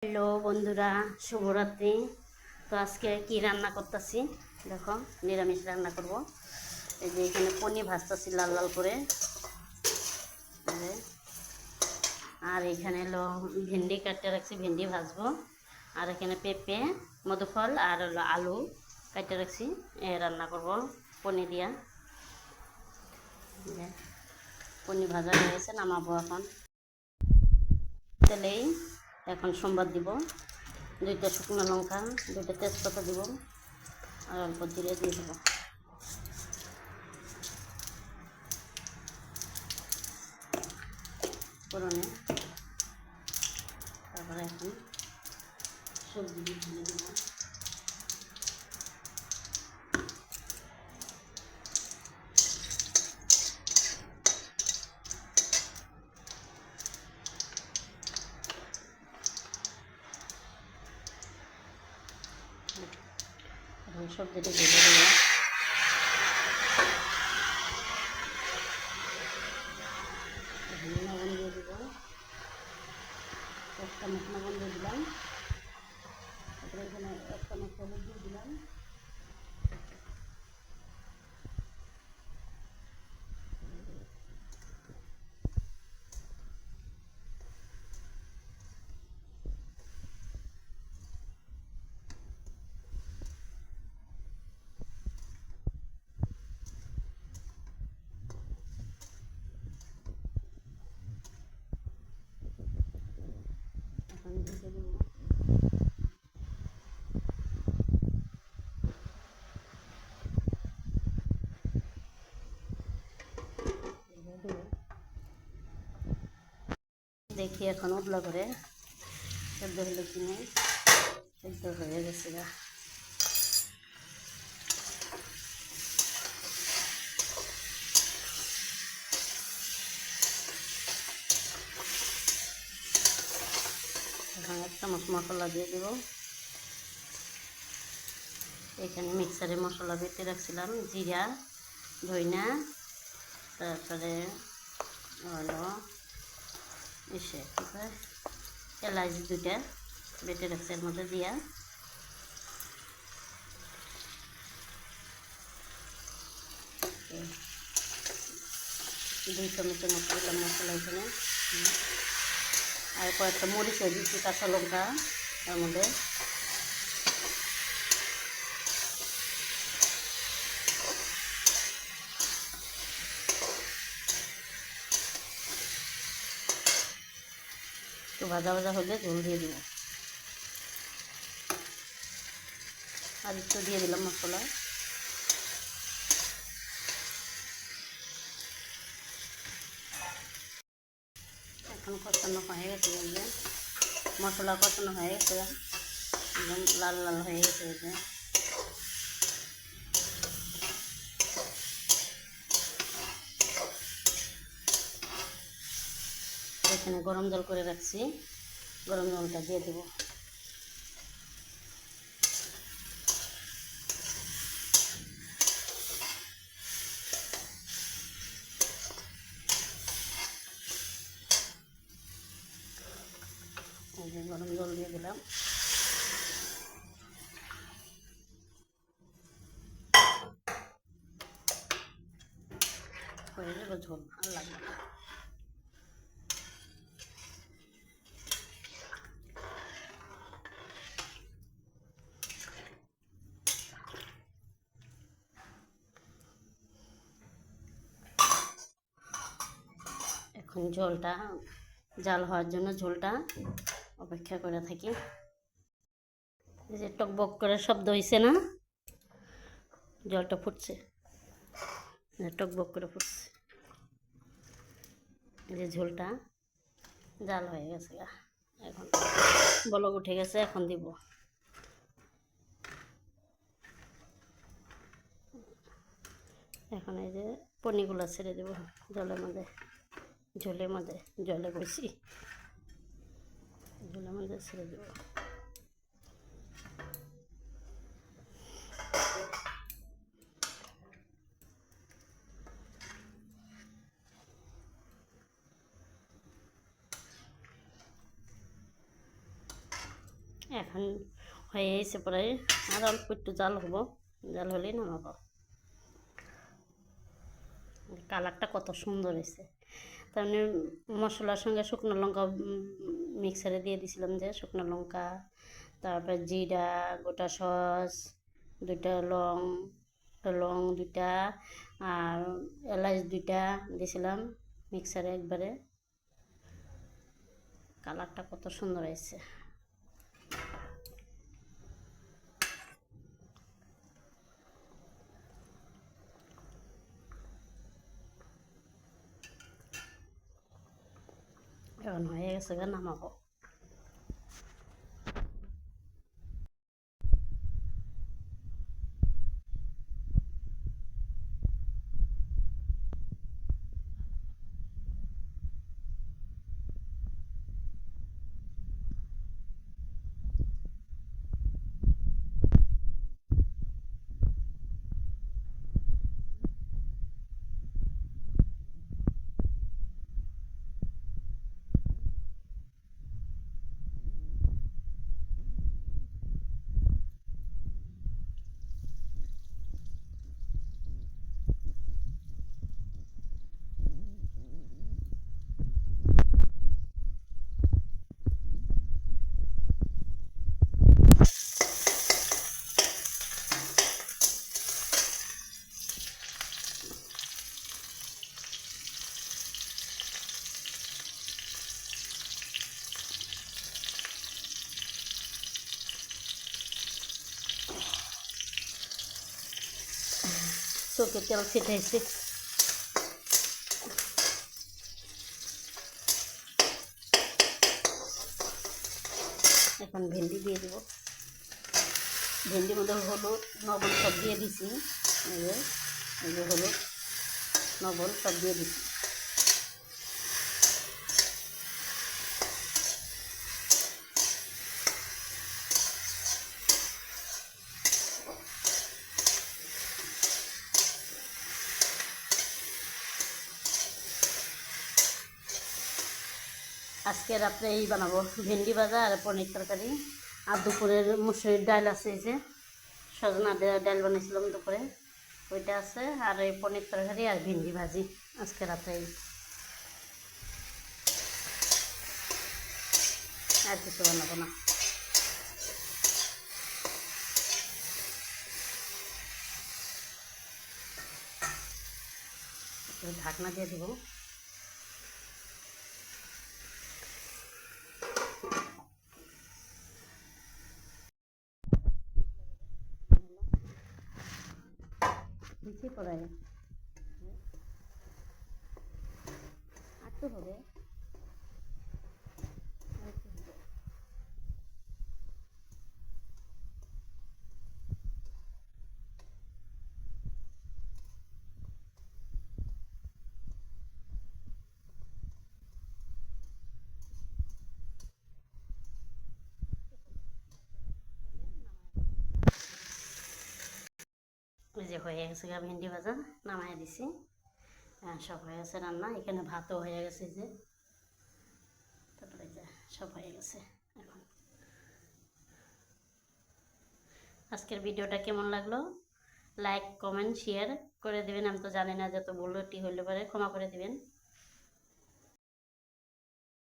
Hello বন্ধুরা, শুভরাত্রি। তো আজকে কি রান্না করতেছি দেখো, নিরামিষ রান্না করব। এই যে এখানে পনির ভাজতেছি লাল লাল করে, আর এখানে হলো ভেন্ডি কাটতে রাখছি, ভেন্ডি ভাজবো। আর এখানে পেঁপে, মধুফল আর হলো আলু কাটতে রাখছি, রান্না করব পনির দিয়া। পনির ভাজা হয়ে গেছে, নামাবো এখন। তেলেই এখন সোমবার দিব, 2টা শুকনো লঙ্কা, 2টা তেজপাতা দিব, আর অল্প জিরে দিয়ে দেবো। ফোড়নে তারপরে এখন সবজি ঢেলে দেবো। এখন সবজিটা ঢেলে দেবো। লবণ দিয়ে দেবো, 1 চামচ লবণ দিয়ে দিলাম। তারপরে এখানে 1 চামচ হলুদ দিয়ে দিলাম। এখন ঢেকে দেবো। দেখি এখন উবলা করে সেদ্ধ হলো কি নেই। সেদ্ধ হয়ে গেছে গা। এখন 1 চামচ মশলা দিয়ে দেবো। এখানে মিক্সারে মশলা বেটে রাখছিলাম, জিরা, ধইনা, তারপরে হলো এসে কী করে এলাচ 2টা বেটে রাখছি, এর মধ্যে দিয়া 2 চামচের মতো দিলাম মশলা এখানে। আর কয়েকটা মরিচও দিচ্ছি, কাঁচা লঙ্কা তার মধ্যে। একটু ভাজা ভাজা হলে ঝোল দিয়ে দিব। আর একটু দিয়ে দিলাম মশলা। এখন কষানো হয়ে গেছে, মশলা কষানো হয়ে গেছে, একদম লাল লাল হয়ে গেছে। এখানে গরম জল করে রাখছি, গরম জলটা দিয়ে দেবো। গরম জল দিয়ে দিলাম। হয়ে যাবে ঝোল, আর লাগবে না। এখন ঝোলটা জাল হওয়ার জন্য ঝোলটা অপেক্ষা করে থাকি। এই যে টকবক করে শব্দ হয়েছে না, জলটা ফুটছে, টকবক করে ফুটছে। এই যে ঝোলটা জাল হয়ে গেছে, এখন বলক উঠে গেছে, এখন দিব। এখন এই যে পনিরগুলো ছেড়ে দেবো জলের মধ্যে, জলে বসি, ঝোলের মধ্যে ছেড়ে দেবো। এখন হয়ে এসে পরে আর অল্প একটু জাল হবো, জাল হলেই নামাবো। কালারটা কত সুন্দর হয়েছে। তার মানে মশলার সঙ্গে শুকনো লঙ্কা মিক্সারে দিয়ে দিছিলাম, যে শুকনো লঙ্কা, তারপর জিরা, গোটা সস, দুইটা লং দুইটা, আর এলাচ দুইটা দিছিলাম মিক্সারে একবারে। কালারটা কত সুন্দর হয়েছে। এখন হয়ে গেছে, নামাবো। চোখে তেল ছিটাইছি। এখন ভেন্ডি দিয়ে দেবো। ভেন্ডির মধ্যে হলুদ লবণ সব দিয়ে দিছি, এই যে হলুদ লবণ সব দিয়ে দিছি। আজকে রাত্রে এই বানাবো, ভেন্ডি ভাজা আর পনির তরকারি। আর দুপুরের মুসুরির ডাল আছে, এই যে সজনা ডাল বানিয়েছিলাম দুপুরে, ওইটা আছে। আর এই পনির তরকারি আর ভেন্ডি ভাজি আজকে রাত্রে। আর কিছু বানাবো না। ঢাকনা দিয়ে দেবো। নিচে পড়ায় আটটু হবে। ওই যে হয়ে গেছে ভেন্ডি ভাজা, নামাই দিছি। সব হয়ে গেছে রান্না। এখানে ভাতও হয়ে গেছে, যে তারপরে যে সব হয়ে গেছে। এখন আজকের ভিডিওটা কেমন লাগলো, লাইক কমেন্ট শেয়ার করে দেবেন। আমি তো জানি না, যত ভুলটি হইলে পারে ক্ষমা করে দিবেন।